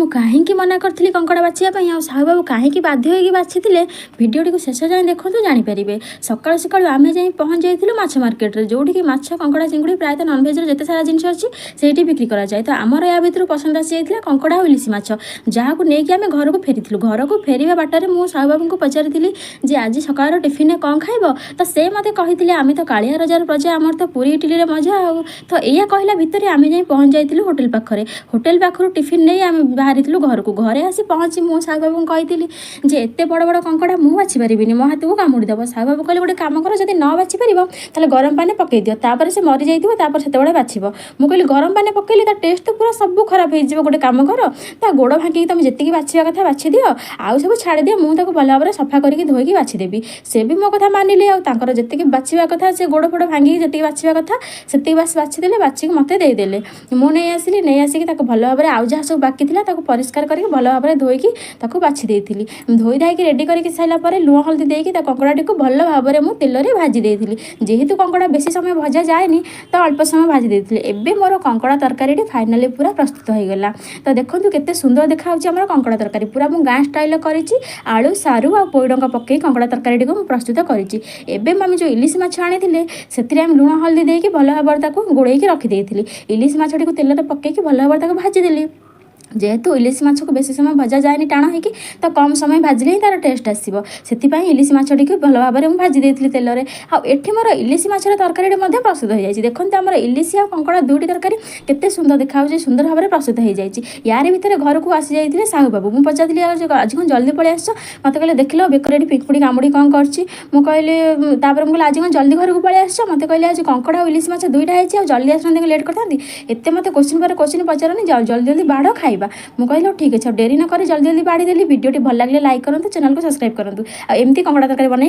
ମୁଁ କାହିଁକି ମନା କରିଥିଲି କଙ୍କଡ଼ା ବାଛିବା ପାଇଁ ଆଉ ସାହୁ ବାବୁ କାହିଁକି ବାଧ୍ୟ ହୋଇକି ବାଛିଥିଲେ ଭିଡ଼ିଓଟିକୁ ଶେଷ ଯାଏଁ ଦେଖନ୍ତୁ ଜାଣିପାରିବେ। ସକାଳୁ ସକାଳୁ ଆମେ ଯାଇ ପହଞ୍ଚି ଯାଇଥିଲୁ ମାଛ ମାର୍କେଟରେ, ଯେଉଁଠିକି ମାଛ କଙ୍କଡ଼ା ଚିଙ୍ଗୁଡ଼ି ପ୍ରାୟତଃ ନନଭେଜ୍ର ଯେତେ ସାରା ଜିନିଷ ଅଛି ସେଇଠି ବିକ୍ରି କରାଯାଏ। ତ ଆମର ୟା ଭିତରୁ ପସନ୍ଦ ଆସିଯାଇଥିଲା କଙ୍କଡ଼ା ଆଉ ଇଲିଶି ମାଛ, ଯାହାକୁ ନେଇକି ଆମେ ଘରକୁ ଫେରିଥିଲୁ। ଘରକୁ ଫେରିବା ବାଟରେ ମୁଁ ସାହୁ ବାବୁଙ୍କୁ ପଚାରିଥିଲି ଯେ ଆଜି ସକାଳର ଟିଫିନରେ କ'ଣ ଖାଇବ? ତ ସେ ମୋତେ କହିଥିଲେ ଆମେ ତ କାଳିଆ ରଜାର ପ୍ରଜା, ଆମର ତ ପୁରୀ ଇଟିଲିରେ ମଜା ଆଉ। ତ ଏଇଆ କହିଲା ଭିତରେ ଆମେ ଯାଇ ପହଞ୍ଚି ଯାଇଥିଲୁ ହୋଟେଲ ପାଖରେ। ହୋଟେଲ ପାଖରୁ ଟିଫିନ୍ ନେଇ ଆମେ ବାହାରିଥିଲୁ ଘରକୁ। ଘରେ ଆସି ପହଞ୍ଚି ମୁଁ ସାହୁ ବାବୁଙ୍କୁ କହିଥିଲି ଯେ ଏତେ ବଡ଼ ବଡ଼ କଙ୍କଡ଼ା ମୁଁ ବାଛି ପାରିବିନି, ମୋ ହାତକୁ କାମୁଡ଼ିଦେବ। ସାହୁ ବାବୁ କହିଲେ ଗୋଟେ କାମ କର, ଯଦି ନ ବାଛି ପାରିବ ତାହେଲେ ଗରମ ପାଣିରେ ପକାଇ ଦିଅ, ତାପରେ ସେ ମରିଯାଇଥିବ, ତାପରେ ସେତେବେଳେ ବାଛିବ। ମୁଁ କହିଲି ଗରମ ପାଣିରେ ପକାଇଲେ ତା ଟେଷ୍ଟ ତ ପୁରା ସବୁ ଖରାପ ହେଇଯିବ। ଗୋଟେ କାମ କର, ତା ଗୋଡ଼ ଭାଙ୍ଗିକି ତମେ ଯେତିକି ବାଛିବା କଥା ବାଛି ଦିଅ, ଆଉ ସବୁ ଛାଡ଼ିଦିଅ, ମୁଁ ତାକୁ ଭଲ ଭାବରେ ସଫା କରିକି ଧୋଇକି ବାଛିଦେବି। ସେ ବି ମୋ କଥା ମାନିଲେ, ଆଉ ତାଙ୍କର ଯେତିକି ବାଛିବା କଥା ସେ ଗୋଡ଼ ଫୋଡ଼ ଭାଙ୍ଗିକି ଯେତିକି ବାଛିବା କଥା ସେତିକି ବାଛିଦେଲେ, ବାଛିକି ମୋତେ ଦେଇଦେଲେ। ମୁଁ ନେଇ ଆସିକି ତାକୁ ଭଲ ଭାବରେ ଆଉ ଯାହା ସବୁ ବାକି ଥିଲା ତାକୁ ପରିଷ୍କାର କରିକି ଭଲ ଭାବରେ ଧୋଇକି ତାକୁ ବାଛି ଦେଇଥିଲି। ଧୋଇ ଧାଇକି ରେଡ଼ି କରିକି ସାରିଲା ପରେ ଲୁଣ ହଳଦୀ ଦେଇକି ତା କଙ୍କଡ଼ାଟିକୁ ଭଲ ଭାବରେ ମୁଁ ତେଲରେ ଭାଜି ଦେଇଥିଲି। ଯେହେତୁ କଙ୍କଡ଼ା ବେଶୀ ସମୟ ଭଜା ଯାଏନି ତ ଅଳ୍ପ ସମୟ ଭାଜି ଦେଇଥିଲି। ଏବେ ମୋର କଙ୍କଡ଼ା ତରକାରୀଟି ଫାଇନାଲି ପୁରା ପ୍ରସ୍ତୁତ ହୋଇଗଲା। ତ ଦେଖନ୍ତୁ କେତେ ସୁନ୍ଦର ଦେଖାହେଉଛି ଆମର କଙ୍କଡ଼ା ତରକାରୀ। ପୁରା ମୁଁ ଗାଁ ଷ୍ଟାଇଲ୍ରେ କରିଛି, ଆଳୁ ସାରୁ ଆଉ ପୋଇଡଙ୍କ ପକେଇ କଙ୍କଡ଼ା ତରକାରୀଟିକୁ ମୁଁ ପ୍ରସ୍ତୁତ କରିଛି। ଏବେ ଆମେ ଯେଉଁ ଇଲିଶି ମାଛ ଆଣିଥିଲେ ସେଥିରେ ଆମେ ଲୁଣ ହଳଦୀ ଦେଇକି ଭଲ ଭାବରେ ତାକୁ ଗୋଳେଇକି ରଖିଦେଇଥିଲି। ଇଲିଶି ମାଛଟିକୁ ତେଲରେ ପକେଇକି ଭଲ ଭାବରେ ତାକୁ ଭାଜିଦେଲି। ଯେହେତୁ ଇଲିଶି ମାଛକୁ ବେଶୀ ସମୟ ଭଜା ଯାଏନି ଟାଣ ହେଇକି, ତ କମ୍ ସମୟ ଭାଜିଲେ ହିଁ ତା'ର ଟେଷ୍ଟ ଆସିବ। ସେଥିପାଇଁ ଇଲିଶି ମାଛଟିକୁ ଭଲ ଭାବରେ ମୁଁ ଭାଜି ଦେଇଥିଲି ତେଲରେ। ଆଉ ଏଠି ମୋର ଇଲିଶି ମାଛର ତରକାରୀଟି ମଧ୍ୟ ପ୍ରସ୍ତୁତ ହୋଇଯାଇଛି। ଦେଖନ୍ତୁ ଆମର ଇଲିଶି ଆଉ କଙ୍କଡ଼ା ଦୁଇଟି ତରକାରୀ କେତେ ସୁନ୍ଦର ଦେଖାହେଉଛି, ସୁନ୍ଦର ଭାବରେ ପ୍ରସ୍ତୁତ ହୋଇଯାଇଛି। ୟାରି ଭିତରେ ଘରକୁ ଆସିଯାଇଥିଲେ ସାହୁ ବାବୁ। ମୁଁ ପଚାରିଥିଲି ଆଜି କ'ଣ ଜଲ୍ଦି ପଳେଇ ଆସିଛ? ମୋତେ କହିଲେ ଦେଖିଲ ବେକରେ ଏଠି ପିମ୍ପୁଡ଼ି କାମୁଡ଼ି କ'ଣ କରିଛି। ମୁଁ କହିଲି ତାପରେ ମୁଁ କହିଲି ଆଜି କ'ଣ ଜଲ୍ଦି ଘରକୁ ପଳେଇ ଆସିଛ? ମୋତେ କହିଲେ ଆଜି କଙ୍କଡ଼ା ଆଉ ଇଲିଶି ମାଛ ଦୁଇଟା ହେଇଛି, ଆଉ ଜଲ୍ଦି ଆସିଥାନ୍ତି ଲେଟ୍ କରିଥାନ୍ତି। ଏତେ ମୋତେ କୋଶ୍ଚିନ୍ ପରେ କୋଶ୍ଚିନ୍ ପଚାରନି, ଜଲ୍ଦି ବାଢ଼ ଖାଇବା। ମୁଁ କହିଲି ହଉ ଠିକ୍ ଅଛି, ଆଉ ଡେରି ନ କରି ଜଲ୍ଦି ବାଢ଼ି ଦେଲି। ଭିଡ଼ିଓଟି ଭଲ ଲାଗିଲେ ଲାଇକ୍ କରନ୍ତୁ, ଚ୍ୟାନେଲକୁ ସବସ୍କ୍ରାଇବ୍ କରନ୍ତୁ, ଆଉ ଏମିତି କଙ୍କଡ଼ା ତରକାରୀ ବନେଇ